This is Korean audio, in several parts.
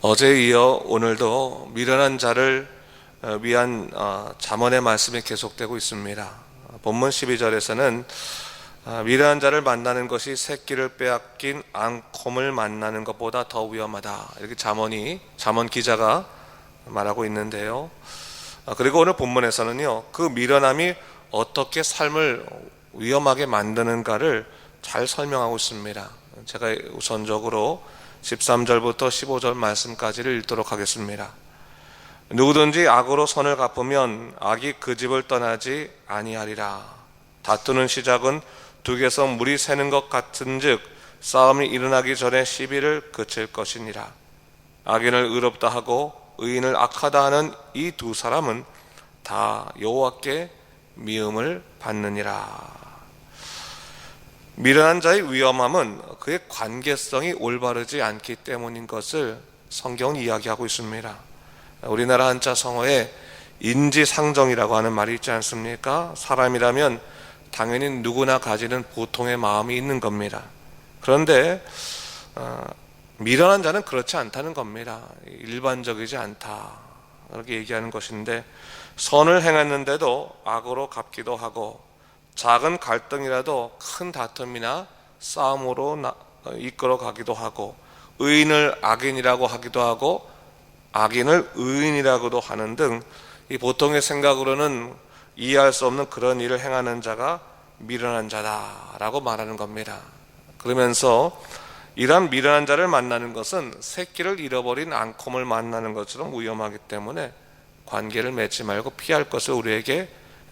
어제에 이어 오늘도 미련한 자를 위한 잠언의 말씀이 계속되고 있습니다. 본문 12절에서는 미련한 자를 만나는 것이 새끼를 빼앗긴 앙콤을 만나는 것보다 더 위험하다, 이렇게 잠언 기자가 말하고 있는데요. 그리고 오늘 본문에서는요, 그 미련함이 어떻게 삶을 위험하게 만드는가를 잘 설명하고 있습니다. 제가 우선적으로 13절부터 15절 말씀까지를 읽도록 하겠습니다. 누구든지 악으로 선을 갚으면 악이 그 집을 떠나지 아니하리라. 다투는 시작은 둑에서 물이 새는 것 같은즉 싸움이 일어나기 전에 시비를 그칠 것이니라. 악인을 의롭다 하고 의인을 악하다 하는 이 두 사람은 다 여호와께 미움을 받느니라. 미련한 자의 위험함은 그의 관계성이 올바르지 않기 때문인 것을 성경은 이야기하고 있습니다. 우리나라 한자 성어에 인지상정이라고 하는 말이 있지 않습니까? 사람이라면 당연히 누구나 가지는 보통의 마음이 있는 겁니다. 그런데 미련한 자는 그렇지 않다는 겁니다. 일반적이지 않다, 그렇게 얘기하는 것인데, 선을 행했는데도 악으로 갚기도 하고, 작은 갈등이라도 큰 다툼이나 싸움으로 이끌어 가기도 하고, 의인을 악인이라고 하기도 하고 악인을 의인이라고도 하는 등 이 보통의 생각으로는 이해할 수 없는 그런 일을 행하는 자가 미련한 자다라고 말하는 겁니다. 그러면서 이러한 미련한 자를 만나는 것은 새끼를 잃어버린 앙콤을 만나는 것처럼 위험하기 때문에 관계를 맺지 말고 피할 것을 우리에게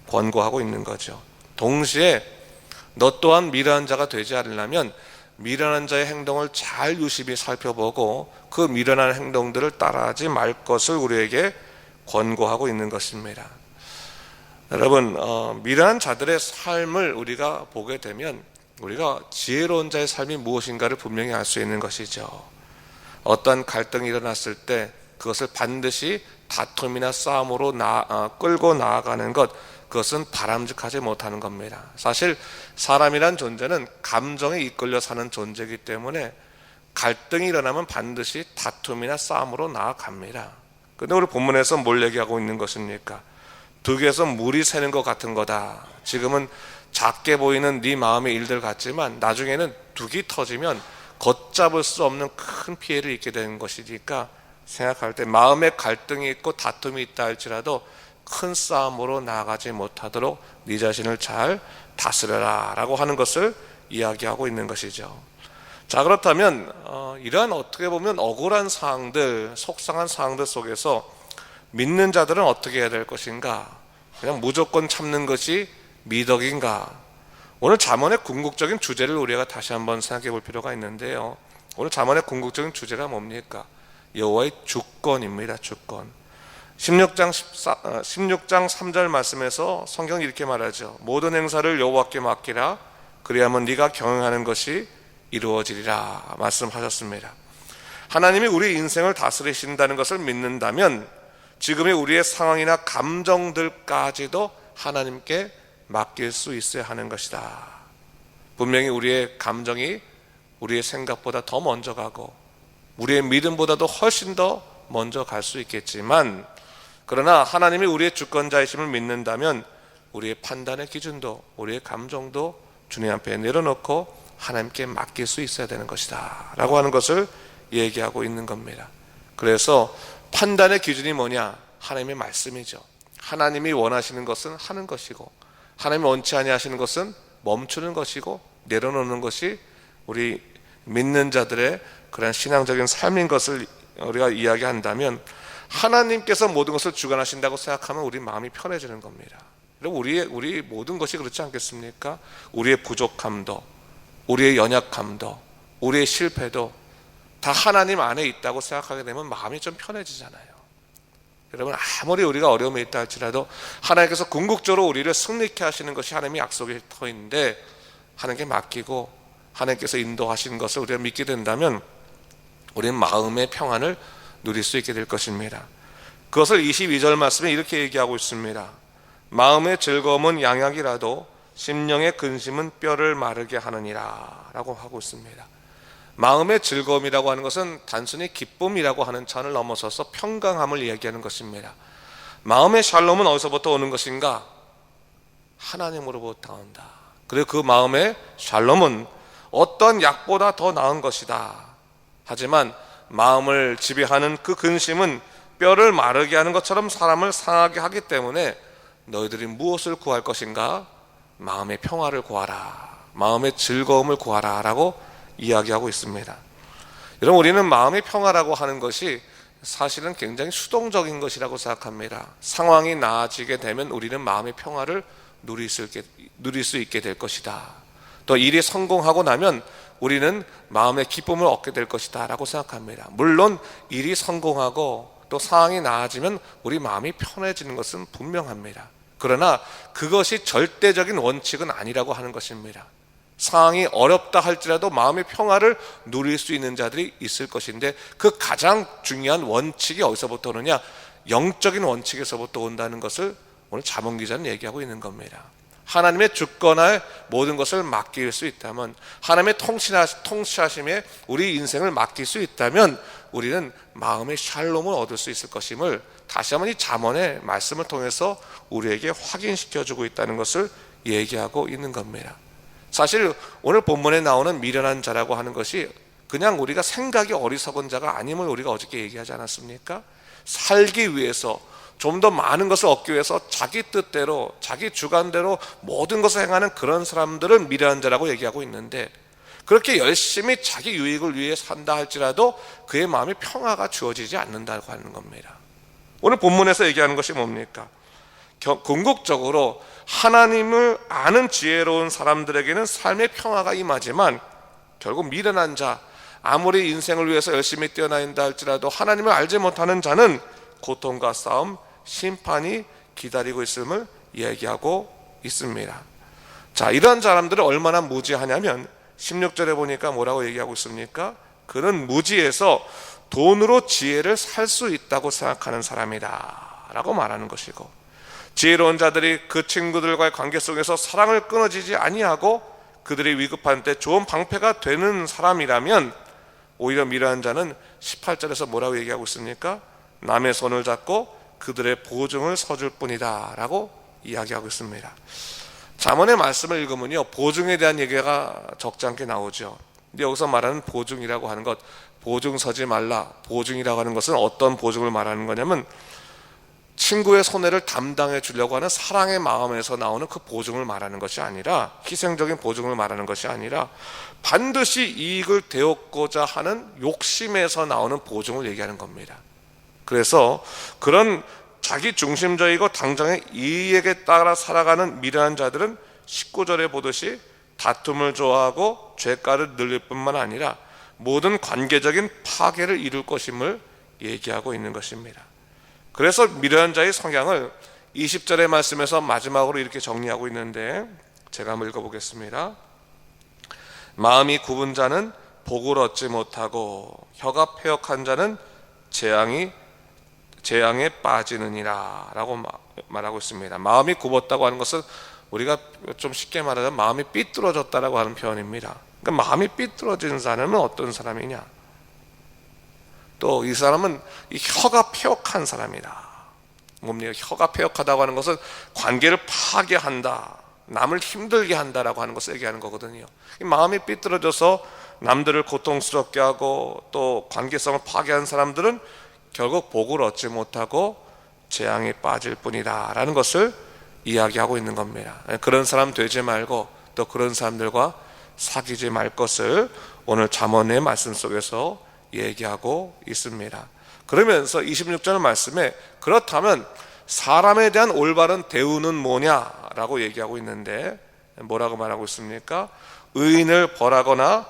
권고하고 있는 거죠. 동시에 너 또한 미련한 자가 되지 않으려면 미련한 자의 행동을 잘 유심히 살펴보고 그 미련한 행동들을 따라하지 말 것을 우리에게 권고하고 있는 것입니다. 여러분, 미련한 자들의 삶을 우리가 보게 되면 우리가 지혜로운 자의 삶이 무엇인가를 분명히 알 수 있는 것이죠. 어떠한 갈등이 일어났을 때 그것을 반드시 다툼이나 싸움으로 끌고 나아가는 것, 그것은 바람직하지 못하는 겁니다. 사실 사람이란 존재는 감정에 이끌려 사는 존재이기 때문에 갈등이 일어나면 반드시 다툼이나 싸움으로 나아갑니다. 그런데 우리 본문에서 뭘 얘기하고 있는 것입니까? 둑에서 물이 새는 것 같은 거다. 지금은 작게 보이는 네 마음의 일들 같지만 나중에는 둑이 터지면 걷잡을 수 없는 큰 피해를 입게 되는 것이니까 생각할 때 마음에 갈등이 있고 다툼이 있다 할지라도 큰 싸움으로 나아가지 못하도록 네 자신을 잘 다스려라 라고 하는 것을 이야기하고 있는 것이죠. 자, 그렇다면 이러한 어떻게 보면 억울한 상황들, 속상한 상황들 속에서 믿는 자들은 어떻게 해야 될 것인가? 그냥 무조건 참는 것이 미덕인가? 오늘 잠언의 궁극적인 주제를 우리가 다시 한번 생각해 볼 필요가 있는데요, 오늘 잠언의 궁극적인 주제가 뭡니까? 여호와의 주권입니다. 주권. 16장 3절 말씀에서 성경이 이렇게 말하죠. 모든 행사를 여호와께 맡기라. 그리하면 네가 경영하는 것이 이루어지리라 말씀하셨습니다. 하나님이 우리 인생을 다스리신다는 것을 믿는다면 지금의 우리의 상황이나 감정들까지도 하나님께 맡길 수 있어야 하는 것이다. 분명히 우리의 감정이 우리의 생각보다 더 먼저 가고 우리의 믿음보다도 훨씬 더 먼저 갈 수 있겠지만, 그러나 하나님이 우리의 주권자이심을 믿는다면 우리의 판단의 기준도 우리의 감정도 주님 앞에 내려놓고 하나님께 맡길 수 있어야 되는 것이다 라고 하는 것을 얘기하고 있는 겁니다. 그래서 판단의 기준이 뭐냐? 하나님의 말씀이죠. 하나님이 원하시는 것은 하는 것이고 하나님이 원치 아니하시는 것은 멈추는 것이고 내려놓는 것이 우리 믿는 자들의 그런 신앙적인 삶인 것을 우리가 이야기한다면, 하나님께서 모든 것을 주관하신다고 생각하면 우리 마음이 편해지는 겁니다. 우리 모든 것이 그렇지 않겠습니까? 우리의 부족함도 우리의 연약함도 우리의 실패도 다 하나님 안에 있다고 생각하게 되면 마음이 좀 편해지잖아요. 여러분, 아무리 우리가 어려움에 있다 할지라도 하나님께서 궁극적으로 우리를 승리케 하시는 것이 하나님의 약속의 터인데 하나님께 맡기고 하나님께서 인도하시는 것을 우리가 믿게 된다면 우리는 마음의 평안을 누릴 수 있게 될 것입니다. 그것을 22절 말씀에 이렇게 얘기하고 있습니다. 마음의 즐거움은 양약이라도 심령의 근심은 뼈를 마르게 하느니라 라고 하고 있습니다. 마음의 즐거움이라고 하는 것은 단순히 기쁨이라고 하는 찬을 넘어서서 평강함을 이야기하는 것입니다. 마음의 샬롬은 어디서부터 오는 것인가? 하나님으로부터 온다. 그리고 그 마음의 샬롬은 어떤 약보다 더 나은 것이다. 하지만 마음을 지배하는 그 근심은 뼈를 마르게 하는 것처럼 사람을 상하게 하기 때문에 너희들이 무엇을 구할 것인가? 마음의 평화를 구하라. 마음의 즐거움을 구하라 라고 이야기하고 있습니다. 여러분, 우리는 마음의 평화라고 하는 것이 사실은 굉장히 수동적인 것이라고 생각합니다. 상황이 나아지게 되면 우리는 마음의 평화를 누릴 수 있게 될 것이다. 또 일이 성공하고 나면 우리는 마음의 기쁨을 얻게 될 것이다 라고 생각합니다. 물론 일이 성공하고 또 상황이 나아지면 우리 마음이 편해지는 것은 분명합니다. 그러나 그것이 절대적인 원칙은 아니라고 하는 것입니다. 상황이 어렵다 할지라도 마음의 평화를 누릴 수 있는 자들이 있을 것인데, 그 가장 중요한 원칙이 어디서부터 오느냐? 영적인 원칙에서부터 온다는 것을 오늘 잠언 기자는 얘기하고 있는 겁니다. 하나님의 주권에 모든 것을 맡길 수 있다면, 하나님의 통치하심에 우리 인생을 맡길 수 있다면 우리는 마음의 샬롬을 얻을 수 있을 것임을 다시 한번 이 잠언의 말씀을 통해서 우리에게 확인시켜주고 있다는 것을 얘기하고 있는 겁니다. 사실 오늘 본문에 나오는 미련한 자라고 하는 것이 그냥 우리가 생각이 어리석은 자가 아님을 우리가 어저께 얘기하지 않았습니까? 살기 위해서, 좀 더 많은 것을 얻기 위해서 자기 뜻대로, 자기 주관대로 모든 것을 행하는 그런 사람들을 미련한 자라고 얘기하고 있는데, 그렇게 열심히 자기 유익을 위해 산다 할지라도 그의 마음에 평화가 주어지지 않는다고 하는 겁니다. 오늘 본문에서 얘기하는 것이 뭡니까? 궁극적으로 하나님을 아는 지혜로운 사람들에게는 삶의 평화가 임하지만, 결국 미련한 자, 아무리 인생을 위해서 열심히 뛰어다닌다 할지라도 하나님을 알지 못하는 자는 고통과 싸움, 심판이 기다리고 있음을 얘기하고 있습니다. 자, 이런 사람들은 얼마나 무지하냐면 16절에 보니까 뭐라고 얘기하고 있습니까? 그는 무지해서 돈으로 지혜를 살 수 있다고 생각하는 사람이다 라고 말하는 것이고, 지혜로운 자들이 그 친구들과의 관계 속에서 사랑을 끊어지지 아니하고 그들이 위급한 때 좋은 방패가 되는 사람이라면, 오히려 미련한 자는 18절에서 뭐라고 얘기하고 있습니까? 남의 손을 잡고 그들의 보증을 서줄 뿐이다 라고 이야기하고 있습니다. 잠언의 말씀을 읽으면요, 보증에 대한 얘기가 적지 않게 나오죠. 근데 여기서 말하는 보증이라고 하는 것, 보증 서지 말라, 보증이라고 하는 것은 어떤 보증을 말하는 거냐면, 친구의 손해를 담당해 주려고 하는 사랑의 마음에서 나오는 그 보증을 말하는 것이 아니라, 희생적인 보증을 말하는 것이 아니라 반드시 이익을 되찾고자 하는 욕심에서 나오는 보증을 얘기하는 겁니다. 그래서 그런 자기 중심적이고 당장의 이익에 따라 살아가는 미련한 자들은 19절에 보듯이 다툼을 좋아하고 죄가를 늘릴 뿐만 아니라 모든 관계적인 파괴를 이룰 것임을 얘기하고 있는 것입니다. 그래서 미련한 자의 성향을 20절의 말씀에서 마지막으로 이렇게 정리하고 있는데, 제가 한번 읽어보겠습니다. 마음이 굽은 자는 복을 얻지 못하고 혀가 패역한 자는 재앙에 빠지느니라 라고 말하고 있습니다. 마음이 굽었다고 하는 것은 우리가 좀 쉽게 말하자면 마음이 삐뚤어졌다라고 하는 표현입니다. 그러니까 마음이 삐뚤어진 사람은 어떤 사람이냐? 또 이 사람은 이 혀가 패역한 사람이다. 뭡니까? 혀가 패역하다고 하는 것은 관계를 파괴한다, 남을 힘들게 한다라고 하는 것을 얘기하는 거거든요. 마음이 삐뚤어져서 남들을 고통스럽게 하고 또 관계성을 파괴한 사람들은 결국 복을 얻지 못하고 재앙에 빠질 뿐이다 라는 것을 이야기하고 있는 겁니다. 그런 사람 되지 말고 또 그런 사람들과 사귀지 말 것을 오늘 잠언의 말씀 속에서 얘기하고 있습니다. 그러면서 26절 말씀에 그렇다면 사람에 대한 올바른 대우는 뭐냐라고 얘기하고 있는데, 뭐라고 말하고 있습니까? 의인을 벌하거나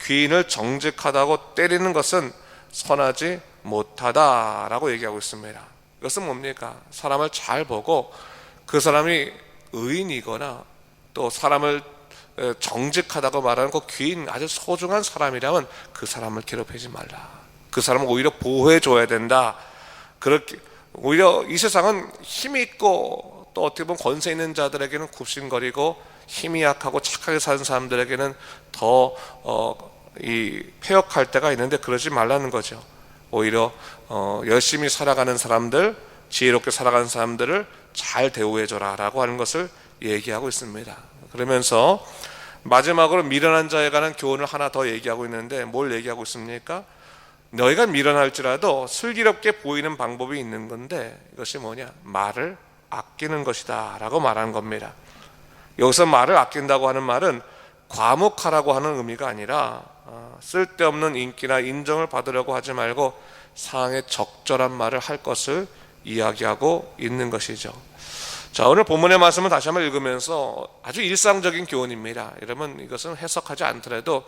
귀인을 정직하다고 때리는 것은 선하지 못하다라고 얘기하고 있습니다. 이것은 뭡니까? 사람을 잘 보고 그 사람이 의인이거나 또 사람을 정직하다고 말하는 그 귀인, 아주 소중한 사람이라면 그 사람을 괴롭히지 말라. 그 사람을 오히려 보호해 줘야 된다. 그렇게 오히려 이 세상은 힘이 있고 또 어떻게 보면 권세 있는 자들에게는 굽신거리고 힘이 약하고 착하게 사는 사람들에게는 더 이 폐역할 때가 있는데 그러지 말라는 거죠. 오히려 열심히 살아가는 사람들, 지혜롭게 살아가는 사람들을 잘 대우해줘라 라고 하는 것을 얘기하고 있습니다. 그러면서 마지막으로 미련한 자에 관한 교훈을 하나 더 얘기하고 있는데 뭘 얘기하고 있습니까? 너희가 미련할지라도 슬기롭게 보이는 방법이 있는 건데 이것이 뭐냐? 말을 아끼는 것이다 라고 말하는 겁니다. 여기서 말을 아낀다고 하는 말은 과묵하라고 하는 의미가 아니라 쓸데없는 인기나 인정을 받으려고 하지 말고 상황에 적절한 말을 할 것을 이야기하고 있는 것이죠. 자, 오늘 본문의 말씀을 다시 한번 읽으면서 아주 일상적인 교훈입니다. 여러분 이것은 해석하지 않더라도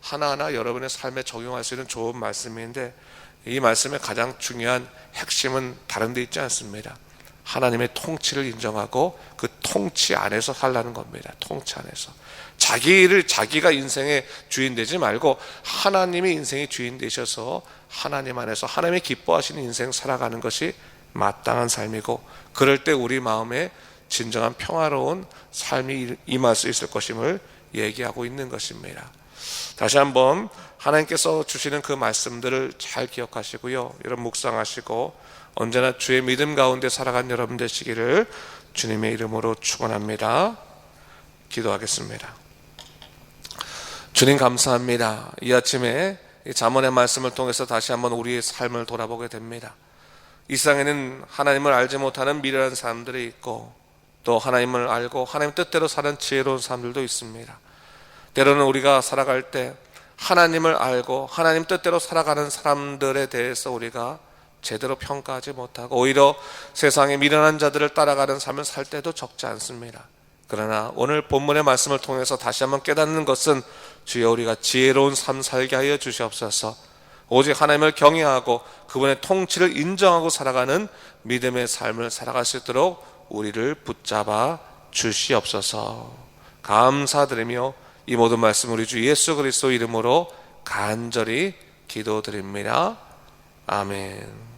하나하나 여러분의 삶에 적용할 수 있는 좋은 말씀인데 이 말씀의 가장 중요한 핵심은 다른 데 있지 않습니다. 하나님의 통치를 인정하고 그 통치 안에서 살라는 겁니다. 통치 안에서 자기가 인생의 주인 되지 말고 하나님의 인생의 주인 되셔서 하나님 안에서 하나님의 기뻐하시는 인생 살아가는 것이 마땅한 삶이고 그럴 때 우리 마음에 진정한 평화로운 삶이 임할 수 있을 것임을 얘기하고 있는 것입니다. 다시 한번 하나님께서 주시는 그 말씀들을 잘 기억하시고요, 여러분 묵상하시고 언제나 주의 믿음 가운데 살아간 여러분 되시기를 주님의 이름으로 축원합니다. 기도하겠습니다. 주님 감사합니다. 이 아침에 이 잠언의 말씀을 통해서 다시 한번 우리의 삶을 돌아보게 됩니다. 이 세상에는 하나님을 알지 못하는 미련한 사람들이 있고 또 하나님을 알고 하나님 뜻대로 사는 지혜로운 사람들도 있습니다. 때로는 우리가 살아갈 때 하나님을 알고 하나님 뜻대로 살아가는 사람들에 대해서 우리가 제대로 평가하지 못하고 오히려 세상의 미련한 자들을 따라가는 삶을 살 때도 적지 않습니다. 그러나 오늘 본문의 말씀을 통해서 다시 한번 깨닫는 것은 주여 우리가 지혜로운 삶 살게 하여 주시옵소서. 오직 하나님을 경외하고 그분의 통치를 인정하고 살아가는 믿음의 삶을 살아갈 수 있도록 우리를 붙잡아 주시옵소서. 감사드리며 이 모든 말씀 우리 주 예수 그리스도 이름으로 간절히 기도드립니다. 아멘.